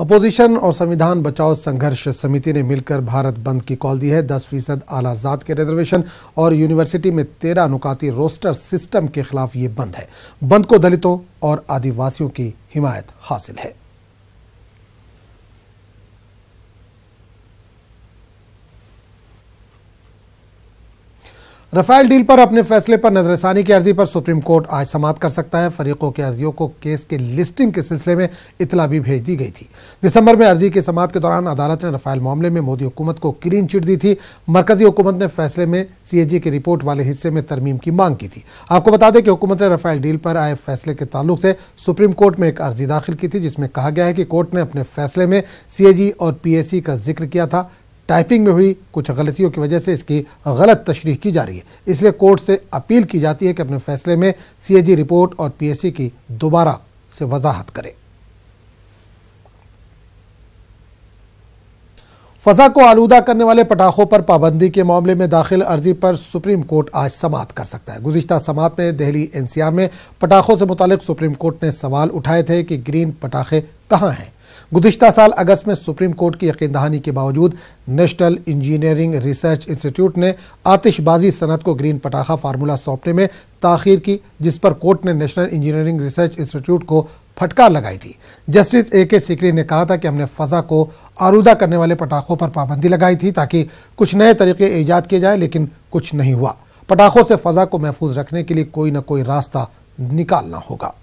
Opposition और संविधान बचाओ संघर्ष समिति ने मिलकर भारत बंद की कॉल दी है। 10% आलाजात के रिजर्वेशन और यूनिवर्सिटी में 13 अनुकाती रोस्टर सिस्टम के खिलाफ ये बंद है। बंद को दलितों और आदिवासियों की हिमायत हासिल है। राफेल डील पर अपने फैसले पर नजरसानी की अर्जी पर सुप्रीम कोर्ट आज समाअत कर सकता है। फरीकों की अर्जियों को केस के लिस्टिंग के सिलसिले में इतला भी भेज दी गई थी। दिसंबर में अर्जी की समाअत के दौरान अदालत ने राफेल मामले में मोदी हुकूमत को क्लीन चिट दी थी। मरकजी हुकूमत ने फैसले में सीएजी की रिपोर्ट वाले हिस्से में तरमीम की मांग की थी। आपको बता दें कि हुकूमत ने राफेल डील पर आए फैसले के ताल्लुक से सुप्रीम कोर्ट में एक अर्जी दाखिल की थी, जिसमें कहा गया है कि कोर्ट ने अपने फैसले में सीएजी और पीएसी का जिक्र किया था। टाइपिंग में हुई कुछ गलतियों की वजह से इसकी गलत तशरीह की जा रही है, इसलिए कोर्ट से अपील की जाती है कि अपने फैसले में सीएजी रिपोर्ट और पीएसी की दोबारा से वजाहत करे। फजा को आलूदा करने वाले पटाखों पर पाबंदी के मामले में दाखिल अर्जी पर सुप्रीम कोर्ट आज समाअत कर सकता है। गुज़िश्ता समाअत में दिल्ली एनसीआर में पटाखों से मुतालिक सुप्रीम कोर्ट ने सवाल उठाए थे कि ग्रीन पटाखे कहां हैं। गुज़िश्ता साल अगस्त में सुप्रीम कोर्ट की यकीन दहानी के बावजूद नेशनल इंजीनियरिंग रिसर्च इंस्टीट्यूट ने आतिशबाजी सनत को ग्रीन पटाखा फार्मूला सौंपने में ताखीर की, जिस पर कोर्ट ने नेशनल इंजीनियरिंग रिसर्च इंस्टीट्यूट को फटकार लगाई थी। Justice A K. सीकरी ने कहा था कि हमने फजा को आलूदा करने वाले पटाखों पर पाबंदी लगाई थी ताकि कुछ नए तरीके ईजाद किए जाए, लेकिन कुछ नहीं हुआ। पटाखों से फजा को महफूज रखने के लिए कोई न कोई रास्ता निकालना होगा।